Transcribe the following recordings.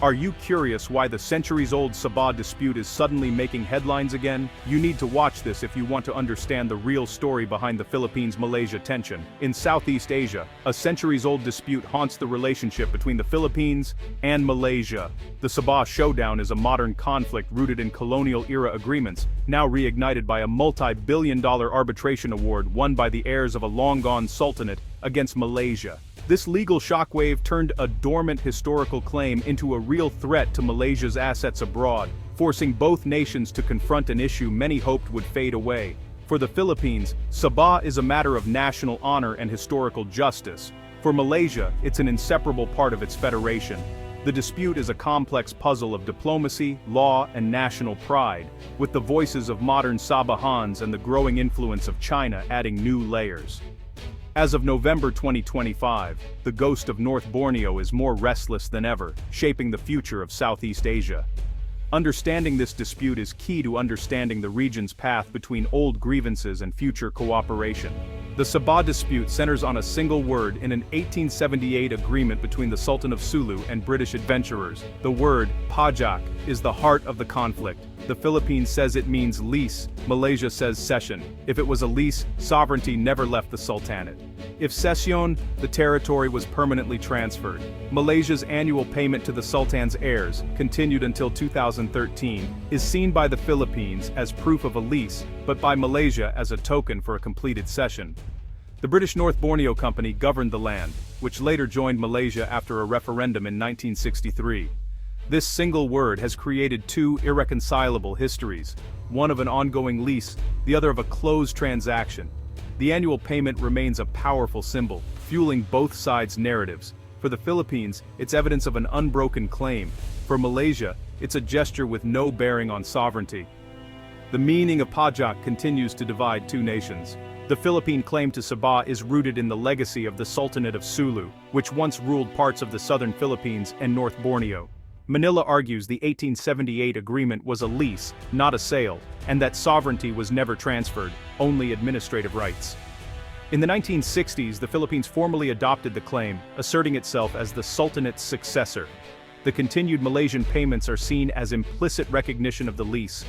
Are you curious why the centuries-old Sabah dispute is suddenly making headlines again? You need to watch this if you want to understand the real story behind the Philippines-Malaysia tension. In Southeast Asia, a centuries-old dispute haunts the relationship between the Philippines and Malaysia. The Sabah Showdown is a modern conflict rooted in colonial-era agreements, now reignited by a multi-billion-dollar arbitration award won by the heirs of a long-gone sultanate against Malaysia. This legal shockwave turned a dormant historical claim into a real threat to Malaysia's assets abroad, forcing both nations to confront an issue many hoped would fade away. For the Philippines, Sabah is a matter of national honor and historical justice. For Malaysia, it's an inseparable part of its federation. The dispute is a complex puzzle of diplomacy, law, and national pride, with the voices of modern Sabahans and the growing influence of China adding new layers. As of November 2025, the ghost of North Borneo is more restless than ever, shaping the future of Southeast Asia. Understanding this dispute is key to understanding the region's path between old grievances and future cooperation. The Sabah dispute centers on a single word in an 1878 agreement between the Sultan of Sulu and British adventurers. The word, pajak, is the heart of the conflict. The Philippines says it means lease, Malaysia says cession. If it was a lease, sovereignty never left the Sultanate. If cession, the territory was permanently transferred. Malaysia's annual payment to the Sultan's heirs, continued until 2013, is seen by the Philippines as proof of a lease, but by Malaysia as a token for a completed cession. The British North Borneo Company governed the land, which later joined Malaysia after a referendum in 1963. This single word has created two irreconcilable histories, one of an ongoing lease, the other of a closed transaction. The annual payment remains a powerful symbol, fueling both sides' narratives. For the Philippines, it's evidence of an unbroken claim. For Malaysia, it's a gesture with no bearing on sovereignty. The meaning of pajak continues to divide two nations. The Philippine claim to Sabah is rooted in the legacy of the Sultanate of Sulu, which once ruled parts of the southern Philippines and North Borneo. Manila argues the 1878 agreement was a lease, not a sale, and that sovereignty was never transferred, only administrative rights. In the 1960s, the Philippines formally adopted the claim, asserting itself as the Sultanate's successor. The continued Malaysian payments are seen as implicit recognition of the lease.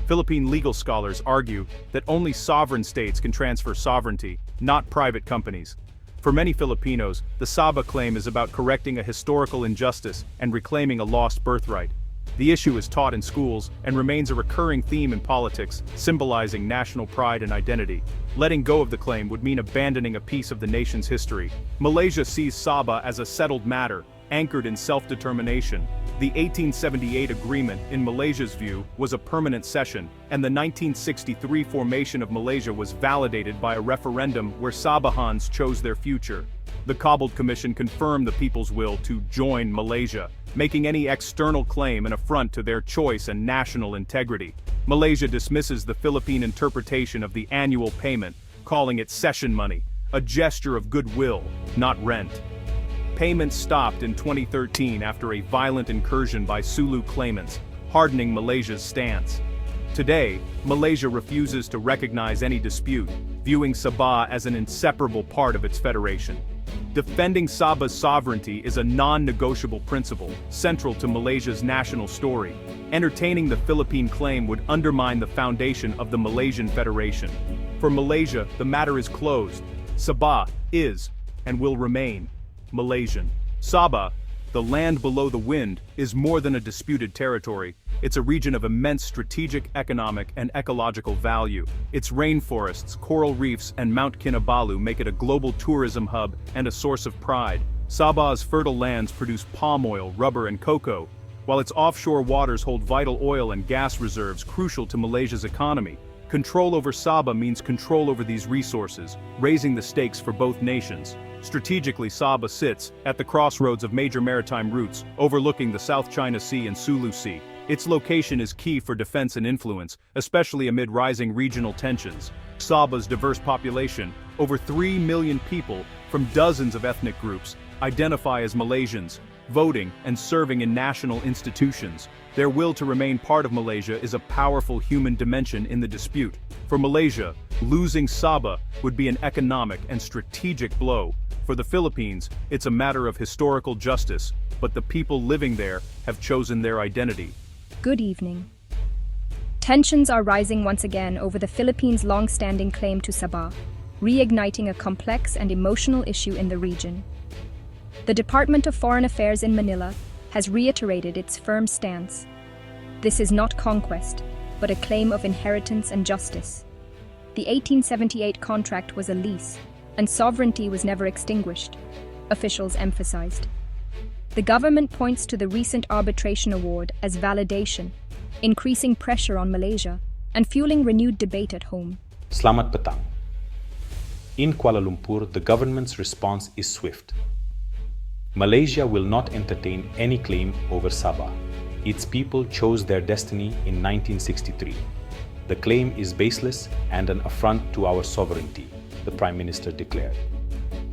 Philippine legal scholars argue that only sovereign states can transfer sovereignty, not private companies. For many Filipinos, the Sabah claim is about correcting a historical injustice and reclaiming a lost birthright. The issue is taught in schools and remains a recurring theme in politics, symbolizing national pride and identity. Letting go of the claim would mean abandoning a piece of the nation's history. Malaysia sees Sabah as a settled matter, anchored in self-determination. The 1878 agreement, in Malaysia's view, was a permanent cession, and the 1963 formation of Malaysia was validated by a referendum where Sabahans chose their future. The cobbled commission confirmed the people's will to join Malaysia, making any external claim an affront to their choice and national integrity. Malaysia dismisses the Philippine interpretation of the annual payment, calling it cession money, a gesture of goodwill, not rent. Payments stopped in 2013 after a violent incursion by Sulu claimants, hardening Malaysia's stance. Today, Malaysia refuses to recognize any dispute, viewing Sabah as an inseparable part of its federation. Defending Sabah's sovereignty is a non-negotiable principle, central to Malaysia's national story. Entertaining the Philippine claim would undermine the foundation of the Malaysian Federation. For Malaysia, the matter is closed. Sabah is, and will remain, Malaysian. Sabah, the land below the wind, is more than a disputed territory. It's a region of immense strategic, economic, and ecological value. Its rainforests, coral reefs, and Mount Kinabalu make it a global tourism hub and a source of pride. Sabah's fertile lands produce palm oil, rubber, and cocoa, while its offshore waters hold vital oil and gas reserves crucial to Malaysia's economy. Control over Sabah means control over these resources, raising the stakes for both nations. Strategically, Sabah sits at the crossroads of major maritime routes, overlooking the South China Sea and Sulu Sea. Its location is key for defense and influence, especially amid rising regional tensions. Sabah's diverse population, over 3 million people from dozens of ethnic groups, identify as Malaysians. voting, and serving in national institutions. Their will to remain part of Malaysia is a powerful human dimension in the dispute. For Malaysia, losing Sabah would be an economic and strategic blow. For the Philippines, it's a matter of historical justice, but the people living there have chosen their identity. Good evening. Tensions are rising once again over the Philippines' long-standing claim to Sabah, reigniting a complex and emotional issue in the region. The Department of Foreign Affairs in Manila has reiterated its firm stance. This is not conquest, but a claim of inheritance and justice. The 1878 contract was a lease, and sovereignty was never extinguished, officials emphasized. The government points to the recent arbitration award as validation, increasing pressure on Malaysia and fueling renewed debate at home. Selamat petang. In Kuala Lumpur, the government's response is swift. Malaysia will not entertain any claim over Sabah. Its people chose their destiny in 1963. The claim is baseless and an affront to our sovereignty, the Prime Minister declared.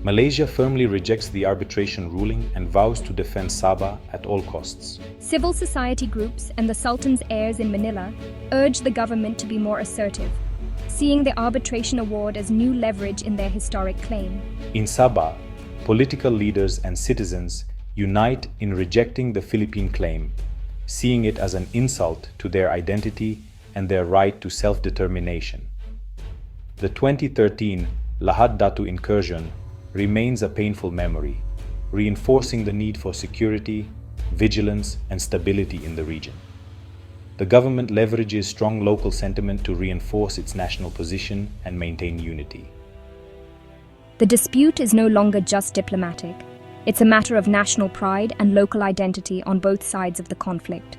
Malaysia firmly rejects the arbitration ruling and vows to defend Sabah at all costs. Civil society groups and the Sultan's heirs in Manila urge the government to be more assertive, seeing the arbitration award as new leverage in their historic claim. In Sabah, political leaders and citizens unite in rejecting the Philippine claim, seeing it as an insult to their identity and their right to self-determination. The 2013 Lahad Datu incursion remains a painful memory, reinforcing the need for security, vigilance, and stability in the region. The government leverages strong local sentiment to reinforce its national position and maintain unity. The dispute is no longer just diplomatic. It's a matter of national pride and local identity on both sides of the conflict.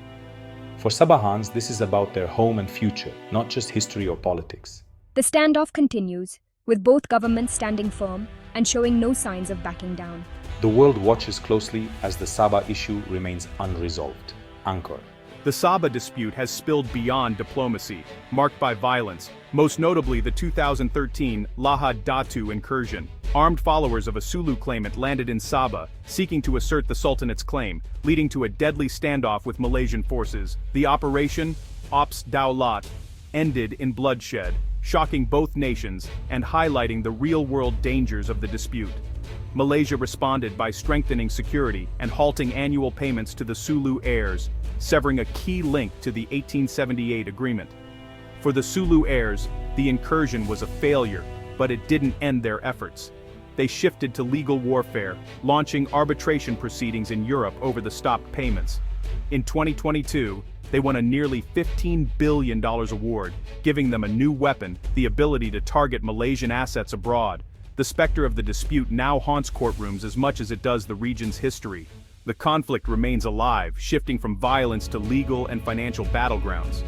For Sabahans, this is about their home and future, not just history or politics. The standoff continues, with both governments standing firm and showing no signs of backing down. The world watches closely as the Sabah issue remains unresolved. Anchor. The Sabah dispute has spilled beyond diplomacy, marked by violence, most notably the 2013 Lahad Datu incursion. Armed followers of a Sulu claimant landed in Sabah, seeking to assert the Sultanate's claim, leading to a deadly standoff with Malaysian forces. The operation, Ops Daulat, ended in bloodshed, shocking both nations and highlighting the real-world dangers of the dispute. Malaysia responded by strengthening security and halting annual payments to the Sulu heirs, severing a key link to the 1878 agreement. For the Sulu heirs, the incursion was a failure, but it didn't end their efforts. They shifted to legal warfare, launching arbitration proceedings in Europe over the stopped payments. In 2022, they won a nearly $15 billion award, giving them a new weapon, the ability to target Malaysian assets abroad. The specter of the dispute now haunts courtrooms as much as it does the region's history. The conflict remains alive, shifting from violence to legal and financial battlegrounds.